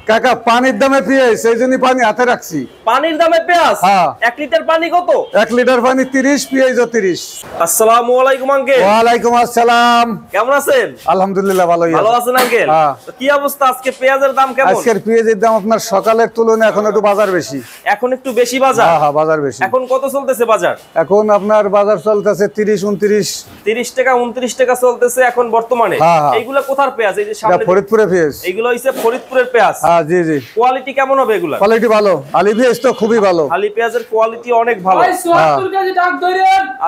কাকা পানির দামে পেঁয়াজ, সেই জন্য পানি হাতে রাখছি। পানির দামে পেঁয়াজ? হ্যাঁ। 1 লিটার পানি কত? 1 লিটার পানি 30, পেঁয়াজও 30। আসসালামু আলাইকুম আঙ্কেল। ওয়ালাইকুম আসসালাম। কেমন আছেন? আলহামদুলিল্লাহ ভালোই ভালো আছেন আঙ্কেল? হ্যাঁ। তো কি অবস্থা, আজকে পেঁয়াজের দাম কেমন? আজকের পেঁয়াজের দাম আপনার সকালের তুলনায় এখন একটু বাজার বেশি। এখন একটু বেশি বাজার? হ্যাঁ বাজার বেশি। এখন কত চলতেছে বাজার? এখন আপনার বাজার চলতেছে 30, 29। 30 টাকা 29 টাকা চলতেছে এখন বর্তমানে। হ্যাঁ, হ্যাঁ। এইগুলা কোথার পেঁয়াজ? এই যে সামনে ফরিদপুরে পেঁয়াজ। এইগুলো হইছে ফরিদপুরের পেঁয়াজ। হ্যাঁ জি জি। কোয়ালিটি কেমন হবে এগুলা? কোয়ালিটি ভালো, আলি পেঁয়াজ তো খুবই ভালো। আলি পেঁয়াজের কোয়ালিটি অনেক ভালো।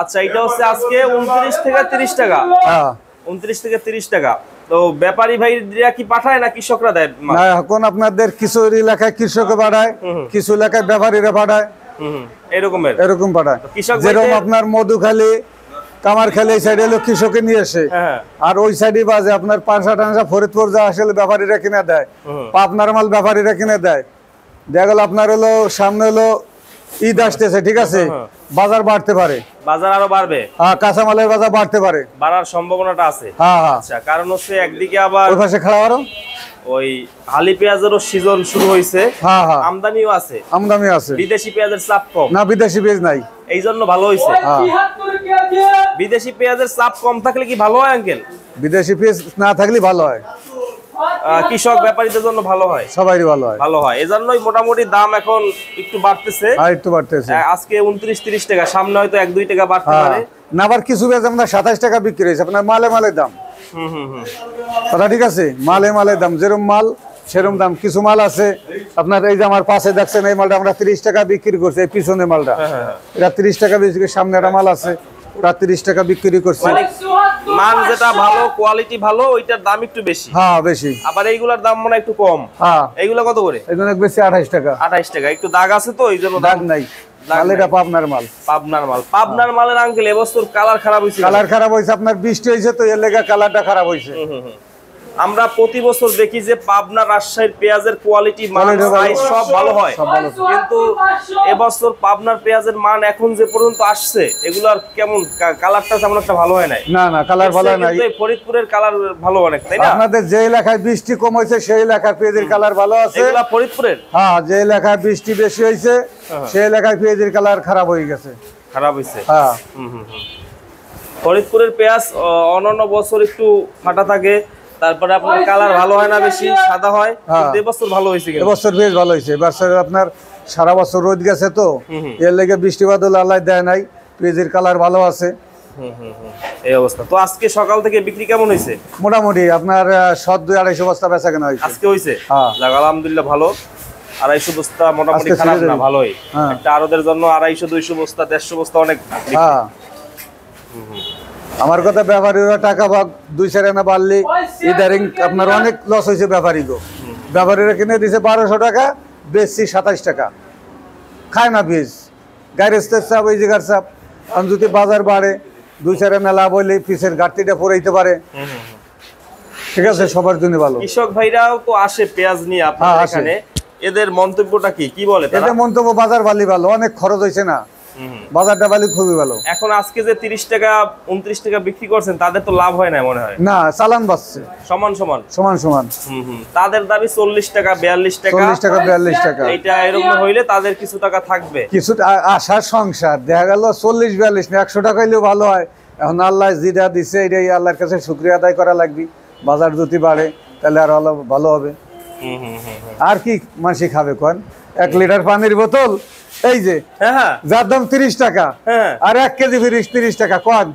আচ্ছা, এটা হচ্ছে আজকে 29 থেকে 30 টাকা। হ্যাঁ 29 থেকে 30 টাকা। তো ব্যাপারী ভাইরা কি পাঠায় না কৃষকরা দেয়? না এখন আপনাদের কিছু এলাকায় কৃষকে পাঠায়, কিছু এলাকায় ব্যাপারীরা পাঠায়। এরকম পাঠায়। যেরকম আপনার মধুখালী, কামারখালী এই সাইডে হলো কৃষকে নিয়ে আসে, আর ওই সাইডে বাজে আপনার পাঁচশা টানসা ফরিদপুর যা আসলে ব্যাপারীরা কিনে দেয়, পাবনার মাল ব্যাপারীরা কিনে দেয়। দেখা গেল আপনার হলো সামনে হলো ঈদ আসতেছে, ঠিক আছে, বাজার বাড়তে পারে, বাজার আরো বাড়বে। হ্যাঁ কাঁচামালের বাজার বাড়তে পারে, বাড়ার সম্ভাবনাটা আছে। হ্যাঁ হ্যাঁ। আচ্ছা, কারণ হচ্ছে একদিকে আবার ওই পাশে খাড়া আরো ওই হালি পেঁয়াজেরও সিজন শুরু হয়েছে। হ্যাঁ হ্যাঁ, আমদানিও আছে, আমদানি আছে। বিদেশি পেঁয়াজের চাপ কম। না বিদেশি পেঁয়াজ নাই, এই জন্য ভালো হয়েছে। বিদেশি পেঁয়াজের চাপ কম থাকলে কি ভালো হয় আঙ্কেল? বিদেশি পেঁয়াজ না থাকলে ভালো হয়, কৃষক ব্যাপারীদের জন্য ভালো হয়, সবারই ভালো হয়। ভালো হয়, এজন্যই মোটামুটি দাম এখন একটু বাড়তেছে। আর একটু বাড়তেছে। আজকে 29-30 টাকা, সামনে হয়তো 1-2 টাকা বাড়তে পারে। না আবার কিছু পেঁয়াজ আপনার 27 টাকা বিক্রি হয়েছে, আপনার মালে মালে দাম। কথা ঠিক আছে, মালে মালে দাম, যেরকম মাল সেরকম দাম। কিছু মাল আছে আপনার এই যে আমার পাশে দেখছেন এই মালটা আমরা 30 টাকা বিক্রি করছি, এই পিছনে মালটা এটা 30 টাকা বিক্রি, সামনে একটা মাল আছে ওটা 30 টাকা বিক্রি করছে। মান যেটা ভালো, কোয়ালিটি ভালো, ওইটার দাম একটু বেশি। হ্যাঁ বেশি। আবার এইগুলার দাম মনে একটু কম। হ্যাঁ এইগুলা কত করে? এগুলো বেশি 28 টাকা। 28 টাকা। একটু দাগ আছে তো এই জন্য দাগ নাই, মালেটা পাবনার মাল। পাবনার মাল, পাবনার মালের আঙ্কেল এবছর কালার খারাপ হয়েছে। কালার খারাপ হয়েছে, আপনার বৃষ্টি হয়েছে তো এর লেগে কালারটা খারাপ হয়েছে। আমরা প্রতি বছর দেখি যে পাবনা, রাজশাহীর পেঁয়াজের কোয়ালিটি, মান, সাইজ সব ভালো হয়, কিন্তু এবছর পাবনার পেঁয়াজের মান এখন যে পর্যন্ত আসছে এগুলার কেমন কালারটা তেমন একটা ভালো হয় নাই। না না কালার ভালো নাই। ফরিদপুরের কালার ভালো অনেক, তাই না? আপনাদের যে এলাকায় বৃষ্টি কম হয়েছে সেই এলাকার পেঁয়াজের কালার ভালো আছে। এগুলা ফরিদপুরের? হ্যাঁ, যে এলাকায় বৃষ্টি বেশি হয়েছে সেই এলাকায় পেঁয়াজের কালার খারাপ হয়ে গেছে। খারাপ হয়েছে? হ্যাঁ। ফরিদপুরের পেঁয়াজ অন্যান্য বছর একটু ফাটা থাকে, তারপরে আপনার কালার ভালো হয় না, বেশি সাদা হয়, কিন্তু এবছর ভালো হয়েছে। এবছর বেশ ভালো হয়েছে। এবছর আপনার সারা বছর রোদ গেছে তো এর লেগে বৃষ্টি বাদল আল্লাহ দেয় নাই, পেঁয়াজের কালার ভালো আছে। এই অবস্থা। তো আজকে সকাল থেকে বিক্রি কেমন হয়েছে? মোটামুটি আপনার 200-250 বস্তা বেচা কেনা হয়েছে আজকে হয়েছে। হ্যাঁ আলহামদুলিল্লাহ ভালো। 250 বস্তা মোটামুটি খারাপ না, ভালোই। একটা আরদের জন্য 250-200 বস্তা 150 বস্তা অনেক। হ্যাঁ আমার কথা, ব্যাপারীরা টাকা ভাগ 2-4 আনা বাড়লে ইদারিং আপনার অনেক লস হয়েছে ব্যাপারী গো। ব্যাপারীরা কিনে দিয়েছে 1200 টাকা, বেশি 27 টাকা, খায় না বীজ, গাড়ির চাপ, এই জায়গার চাপ। কারণ যদি বাজার বাড়ে 2-4 আনা লাভ হইলে পিসের ঘাটতিটা পড়াইতে পারে, ঠিক আছে, সবার জন্য ভালো। কৃষক ভাইরাও তো আসে পেঁয়াজ নিয়ে আপনার এখানে, এদের মন্তব্যটা কি বলে? এদের মন্তব্য বাজার বালি ভালো, অনেক খরচ হয়েছে না, বাজারটা বালি খুবই ভালো। এখন আজকে যে 30 টাকা 29 টাকা বিক্রি করছেন তাদের তো লাভ হয় না মনে হয়? না, চালান বাড়ছে সমান সমান সমান সমান। তাদের দাবি 40 টাকা 42 টাকা, 40 টাকা 42 টাকা। এটা এরকম হইলে তাদের কিছু টাকা থাকবে, কিছু আশার সংসার। দেখা গেল 40-42 না 100 টাকা হইলেও ভালো হয়। এখন আল্লাহ যেটা দিচ্ছে এটাই আল্লাহর কাছে শুকরিয়া আদায় করা লাগবে। বাজার যদি বাড়ে তাহলে আর ভালো হবে। আর কি মাসি খাবে কোন? 1 লিটার পানির বোতল এই যে যার দাম 30 টাকা, আর 1 কেজি ফিরিস 30 টাকা। কোন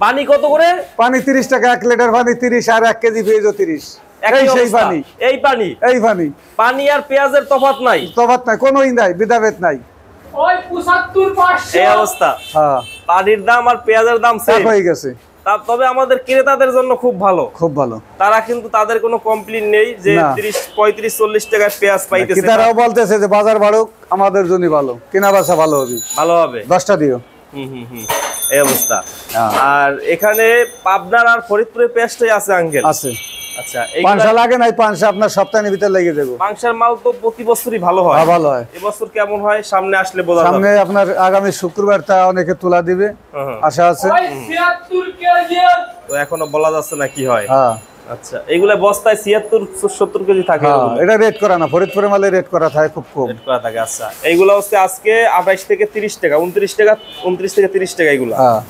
পানি কত করে? পানি 30 টাকা, 1 লিটার পানি 30, আর 1 কেজি পেঁয়াজও 30। এই সেই পানি, এই পানি, এই পানি। পানি আর পেঁয়াজের তফাৎ নাই, তফাৎ নাই, কোনোই নাই, ভেদাভেদ নাই। ওই 75-500 এই অবস্থা। হ্যাঁ, পানির দাম আর পেঁয়াজের দাম সেম হয়ে গেছে। তবে আমাদের ক্রেতাদের জন্য খুব ভালো, খুব ভালো। তারা কিন্তু তাদের কোনো কমপ্লেইন নেই যে 30-35-40 টাকায় পেঁয়াজ পাইতেছে। তারাও বলতেছে যে বাজার বাড়ুক, আমাদের জন্য ভালো, কেনা বেচা ভালো হবে, ভালো হবে। 10টা দিও। এই অবস্থা। আর এখানে পাবনার আর ফরিদপুরের পেঁয়াজটাই আছে আঙ্কেল? আছে। আচ্ছা, পাঁচশা লাগে নাই, পাঁচশা আপনার সপ্তাহের ভিতরে লেগে যাবে। পাঁচশার মাল তো প্রতি বছরই ভালো হয়। ভালো হয়। এবছর কেমন হয় সামনে আসলে বোঝা যাবে। সামনে আপনার আগামী শুক্রবার তা অনেকে তোলা দিবে, আশা আছে। তো এখনো বলা যাচ্ছে না কি হয়। আচ্ছা, এগুলা বস্তায় 76-70 কেজি থাকে? এটা রেট করা না, ফরিদপুরের মালে রেট করা থাকে খুব কম। রেট করা থাকে। আচ্ছা, এইগুলা হচ্ছে আজকে 28 থেকে 30 টাকা, 29 টাকা, 29 থেকে 30 টাকা এগুলা। হ্যাঁ,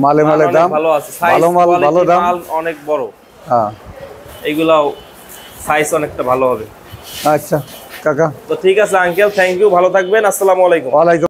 মালে মালে দাম ভালো আছে, ভালো মাল, ভালো দাম, মাল অনেক বড়। হ্যাঁ, এইগুলাও সাইজ অনেকটা ভালো হবে। আচ্ছা কাকা, তো ঠিক আছে আঙ্কেল, থ্যাংক ইউ, ভালো থাকবেন, আসসালামু আলাইকুম। ওয়ালাইকুম